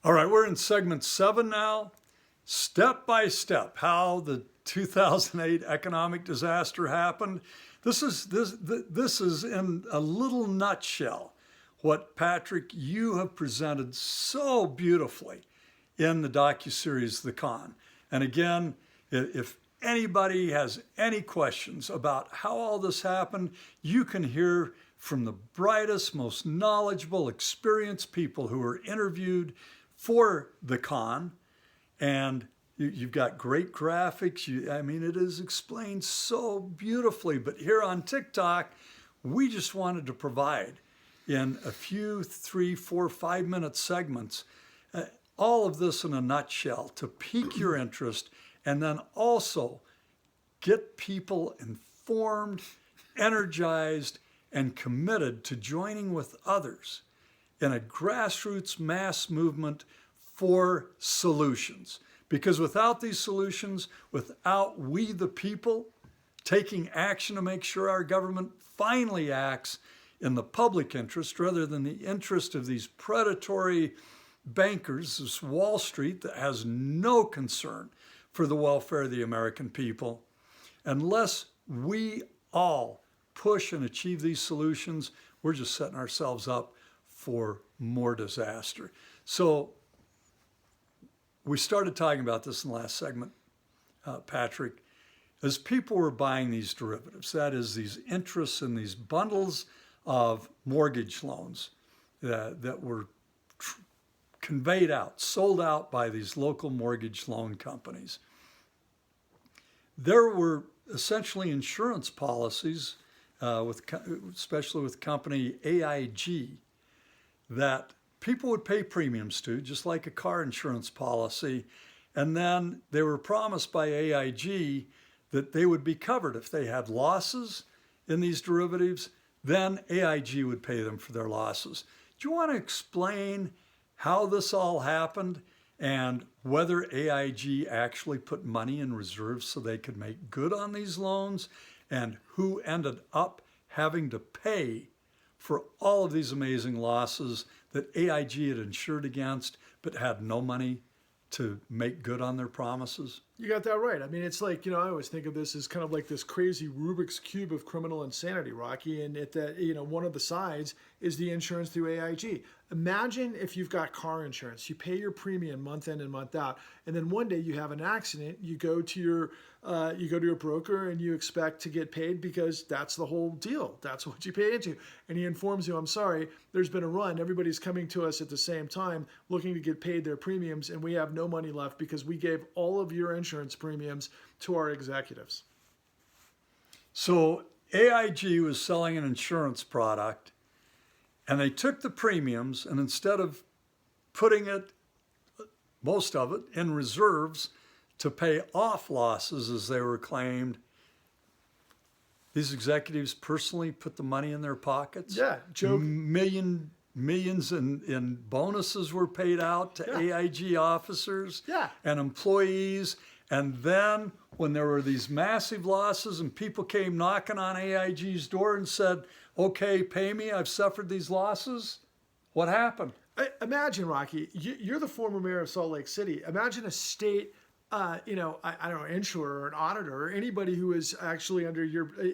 All right, we're in segment 7 now. Step by step, how the 2008 economic disaster happened. This is in a little nutshell what, Patrick, you have presented so beautifully in the docuseries The Con. And again, if anybody has any questions about how all this happened, you can hear from the brightest, most knowledgeable, experienced people who were interviewed for The Con. And you've got great graphics. I mean, it is explained so beautifully. But here on TikTok, we just wanted to provide in a few 3, 4, 5-minute segments all of this in a nutshell to pique your interest and then also get people informed, energized, and committed to joining with others in a grassroots mass movement for solutions. Because without these solutions, without we the people taking action to make sure our government finally acts in the public interest rather than the interest of these predatory bankers, this Wall Street that has no concern for the welfare of the American people, unless we all push and achieve these solutions, we're just setting ourselves up for more disaster. So we started talking about this in the last segment, Patrick, as people were buying these derivatives, that is, these interests in these bundles of mortgage loans that were conveyed out, sold out by these local mortgage loan companies. There were essentially insurance policies, especially with company AIG, that people would pay premiums to, just like a car insurance policy. And then they were promised by AIG that they would be covered if they had losses in these derivatives. Then AIG would pay them for their losses. Do you want to explain how this all happened and whether AIG actually put money in reserves so they could make good on these loans, and who ended up having to pay for all of these amazing losses that AIG had insured against but had no money to make good on their promises? You got that right. I mean, it's like, I always think of this as kind of like this crazy Rubik's Cube of criminal insanity, Rocky. And one of the sides is the insurance through AIG. Imagine if you've got car insurance, you pay your premium month in and month out, and then one day you have an accident, you go to your broker and you expect to get paid because that's the whole deal. That's what you pay into. And he informs you, I'm sorry, there's been a run. Everybody's coming to us at the same time looking to get paid their premiums, and we have no money left because we gave all of your insurance premiums to our executives. So AIG was selling an insurance product, and they took the premiums, and instead of putting it, most of it, in reserves to pay off losses as they were claimed, these executives personally put the money in their pockets. Yeah, joke. Millions in bonuses were paid out to AIG officers and employees. And then when there were these massive losses and people came knocking on AIG's door and said, okay, pay me, I've suffered these losses, what happened? Imagine, Rocky, you're the former mayor of Salt Lake City. Imagine a state, I don't know, insurer or an auditor or anybody who is actually under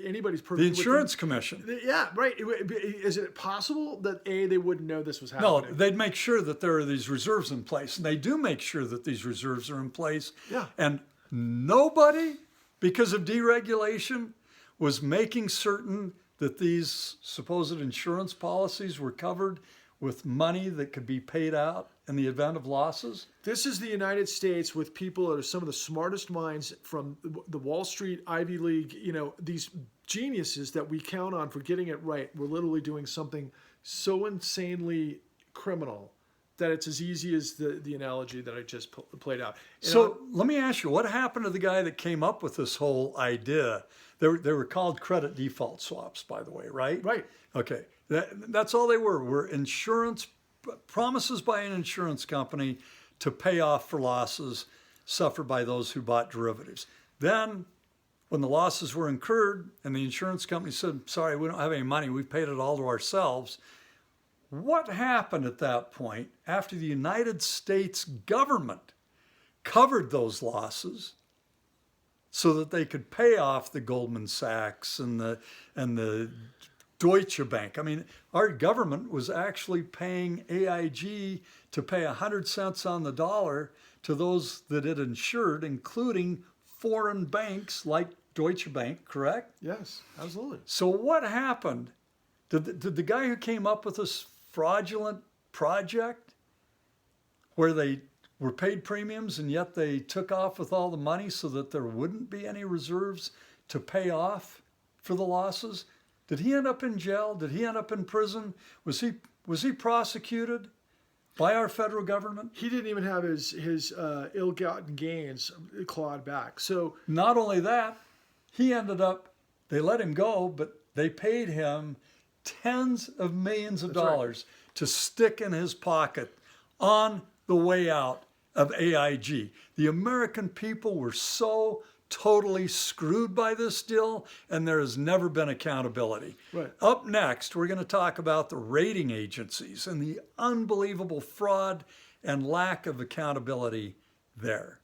anybody's purview. The insurance commission. Yeah, right. Is it possible that they wouldn't know this was happening? No, they'd make sure that there are these reserves in place. And they do make sure that these reserves are in place. Yeah. And nobody, because of deregulation, was making certain that these supposed insurance policies were covered with money that could be paid out in the event of losses. This is the United States with people that are some of the smartest minds from the Wall Street, Ivy League, these geniuses that we count on for getting it right. We're literally doing something so insanely criminal that it's as easy as the analogy that I just played out. So let me ask you, what happened to the guy that came up with this whole idea? They were called credit default swaps, by the way, right? Right. Okay. That's all they were insurance promises by an insurance company to pay off for losses suffered by those who bought derivatives. Then when the losses were incurred and the insurance company said, sorry, we don't have any money, we've paid it all to ourselves, What happened at that point after the United States government covered those losses so that they could pay off the Goldman Sachs and the Deutsche Bank? I mean, our government was actually paying AIG to pay 100 cents on the dollar to those that it insured, including foreign banks like Deutsche Bank, correct? Yes, absolutely. So what happened? Did the guy who came up with this fraudulent project where they were paid premiums and yet they took off with all the money so that there wouldn't be any reserves to pay off for the losses? Did he end up in jail? Did he end up in prison? Was he prosecuted by our federal government? He didn't even have his ill-gotten gains clawed back. So Not only that, they let him go, but they paid him tens of millions of dollars to stick in his pocket on the way out of AIG. The American people were so totally screwed by this deal, and there has never been accountability. Right. Up next, we're going to talk about the rating agencies and the unbelievable fraud and lack of accountability there.